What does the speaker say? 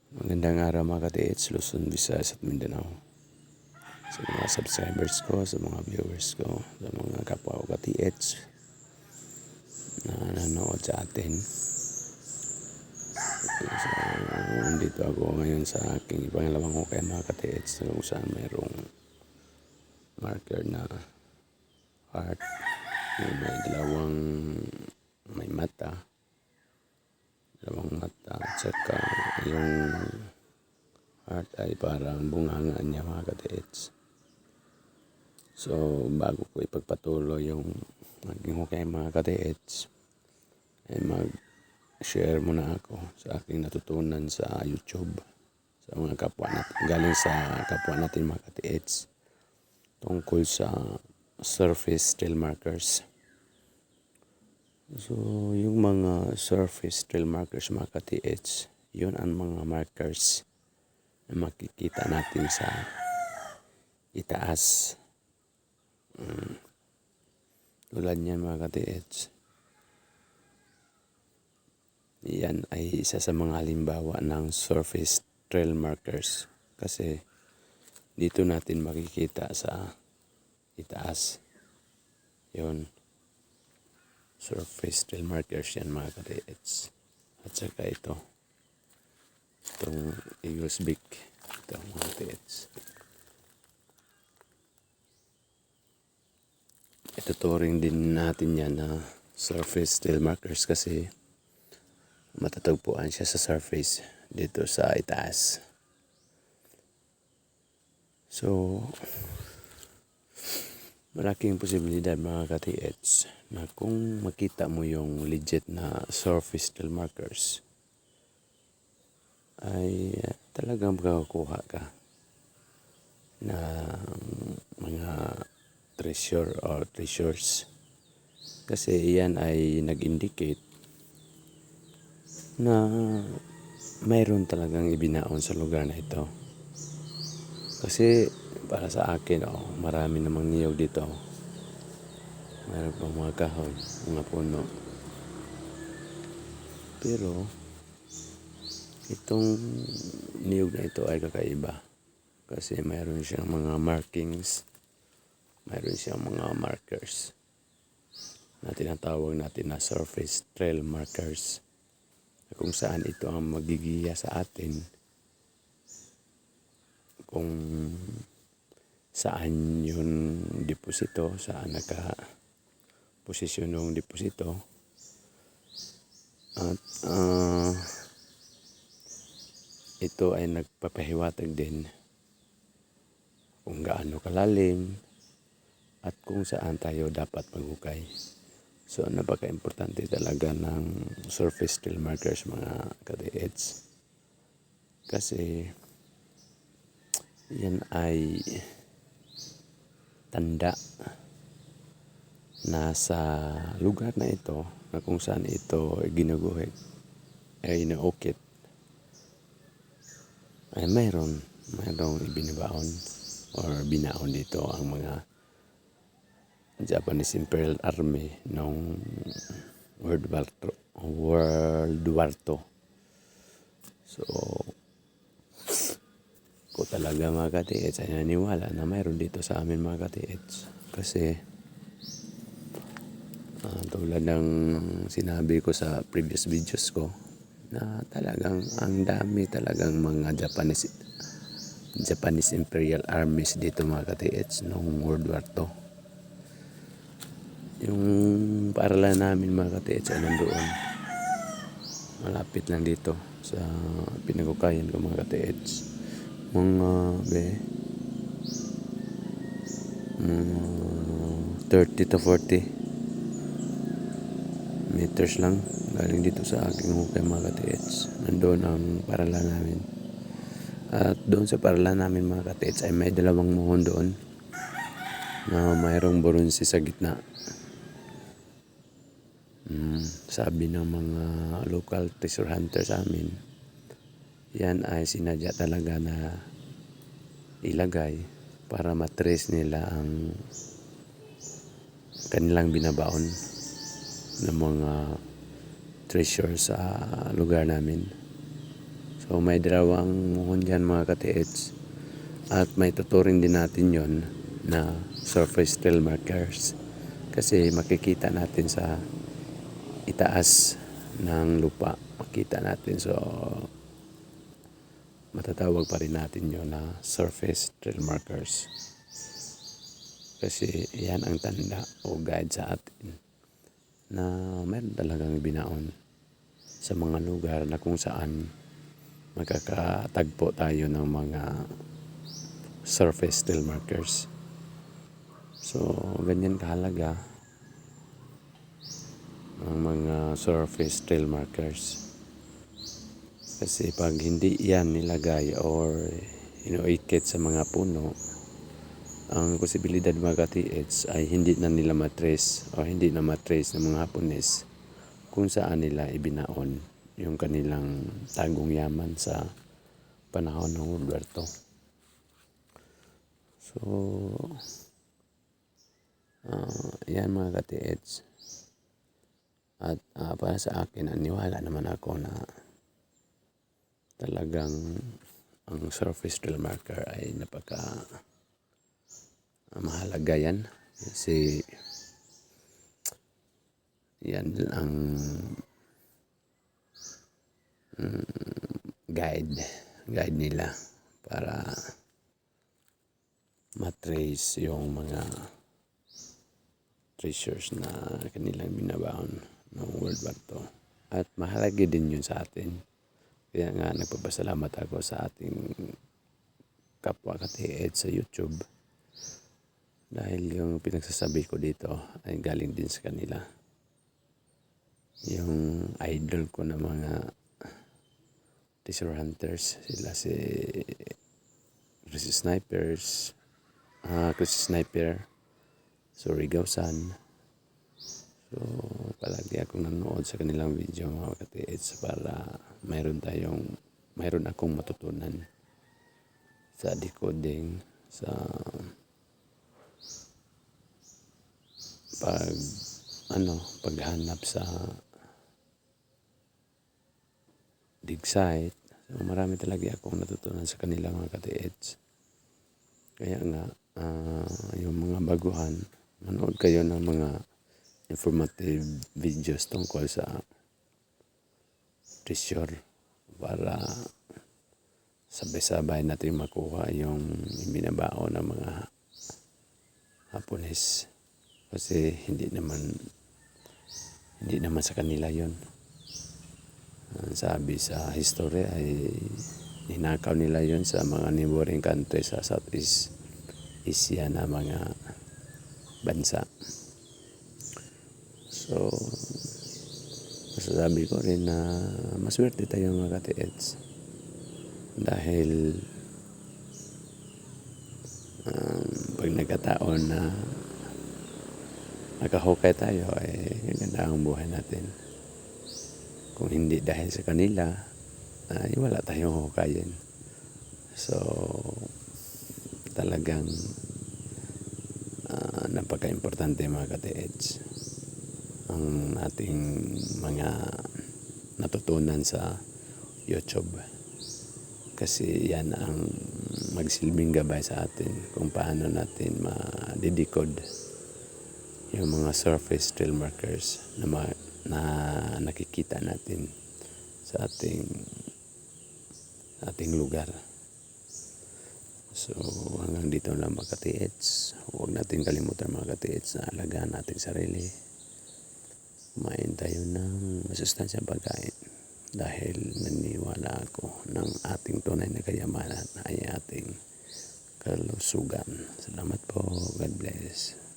Magandang araw mga ka-TH, Luzon, Visayas at Mindanao. Sa mga subscribers ko, sa mga viewers ko, sa mga kapwa ko ka-TH na nanonood sa atin. So, nandito ako ngayon sa aking pangalawang hukay mga ka-TH na kung saan mayroong marker na heart, yung may mata, dalawang mata, at saka yung heart ay parang bunganga niya mga ka-TH. So, bago ko ipagpatuloy yung aking hukay mga ka-TH, ay mag-share muna ako sa aking natutunan sa YouTube sa mga kapwa natin, galing sa kapwa natin mga ka-TH tungkol sa surface trail markers. So, yung mga surface trail markers mga ka-TH, yun ang mga markers na makikita natin sa itaas. Tulad niyan mga ka-TH. Yan ay isa sa mga halimbawa ng surface trail markers. Kasi dito natin makikita sa itaas. Yun. Surface trail markers yan mga ka-TH. At saka ito. Itong Eagles Beak. Ito mga ka-TH. Ituturing din natin yan na surface trail markers kasi matatagpuan siya sa surface dito sa itaas. So, malaking posibilidad mga ka-TH na kung makita mo yung legit na surface trail markers ay talagang makakakuha ka na mga treasure or treasures. Kasi yan ay nag-indicate na mayroon talagang ibinaon sa lugar na ito. Kasi para sa akin, marami namang niyog dito. Mayroon pang mga kahoy, mga puno. Pero itong niyog na ito ay kakaiba. Kasi mayroon siyang mga markings, mayroon siyang mga markers na tinatawag natin na surface trail markers. Kung saan ito ang magigiya sa atin kung saan yung deposito, saan naka-posisyon ng deposito. At ito ay nagpapahiwatig din kung gaano kalalim at kung saan tayo dapat maghukay. So, napaka-importante talaga ng surface trail markers mga ka-TH. Kasi yan ay tanda na sa lugar na ito na kung saan ito ginuguhit ay inaukit ay mayroong ibinabaon or binaon dito ang mga Japanese Imperial Army noong World War II. So, ko talaga mga ka-TH ay naniwala na mayroon dito sa amin mga ka-TH. Kasi tulad ng sinabi ko sa previous videos ko na talagang ang dami talagang mga Japanese Imperial Armies dito mga ka-TH noong World War II. Yung paaralan namin mga ka-TH ay nandoon. Malapit lang dito sa pinagukayan ko mga ka-TH. Mga 30 to 40 meters lang galing dito sa aking hukay mga ka-TH. Nandoon ang paaralan namin. At doon sa paaralan namin mga ka-TH ay may dalawang muhon doon na mayroong bronze sa gitna. Sabi ng mga local treasure hunter sa amin, yan ay sinadya talaga na ilagay para matrace nila ang kanilang binabaon ng mga treasure sa lugar namin. So So may dalawang muhon dyan mga ka-TH. At may tuturing din natin yon na surface trail markers. Kasi makikita natin sa itaas ng lupa. Makita natin. So matatawag pa rin natin yon na surface trail markers. Kasi yan ang tanda o guide sa atin na meron talagang binaon sa mga lugar na kung saan magkakatagpo tayo ng mga surface trail markers. So ganyan kahalaga ang mga surface trail markers. Kasi pag hindi yan nilagay or inuikit sa mga puno, ang posibilidad mga ka-TH ay hindi na nila matrace o hindi na matrace ng mga Hapones kung saan nila ibinaon yung kanilang tagong yaman sa panahon ng Roberto. So yan mga ka-TH. At para sa akin, aniwala naman ako na talagang ang surface trail marker ay napaka mahalaga yan. Kasi yan ang guide nila para matrace yung mga treasures na kanilang binabaon ng World War II. At mahalaga din yun sa atin. Kaya nga nagpapasalamat ako sa ating kapwa ka-TH sa YouTube. Dahil yung pinagsasabi ko dito ay galing din sa kanila. Yung idol ko na mga treasure hunters, sila si Chris Sniper, Surigao San. So palagi akong nanonood sa kanilang video mga ka-TH para mayroon akong matutunan sa decoding, sa paghanap sa dig site. So marami talaga akong natutunan sa kanila mga ka-TH. Kaya nga yung mga baguhan, manood kayo ng mga informative videos tungkol sa treasure para sabay-sabay natin makuha yung ibinabao ng mga Hapones. Kasi hindi naman sa kanila yon. Sabi sa history ay ninakaw nila yon sa mga neighboring country sa Southeast Asia na mga bansa. So masasabi ko rin na maswerte tayo mga ka-TH dahil pag nagkataon na nakahukay tayo ay ganda ang buhay natin. Kung hindi dahil sa kanila ay wala tayong hukayin. So talagang napaka-importante mga ka-TH ang ating mga natutunan sa YouTube. Kasi yan ang magsilbing gabay sa atin kung paano natin ma-decode yung mga surface trail markers na nakikita natin sa ating lugar. So hanggang dito lang mga ka-TH. Huwag natin kalimutan mga ka-TH na alagaan natin sarili. Kumain tayo ng masustansyang pagkain dahil naniniwala ako ng ating tunay na kayamanan ay ating kalusugan. Salamat po. God bless.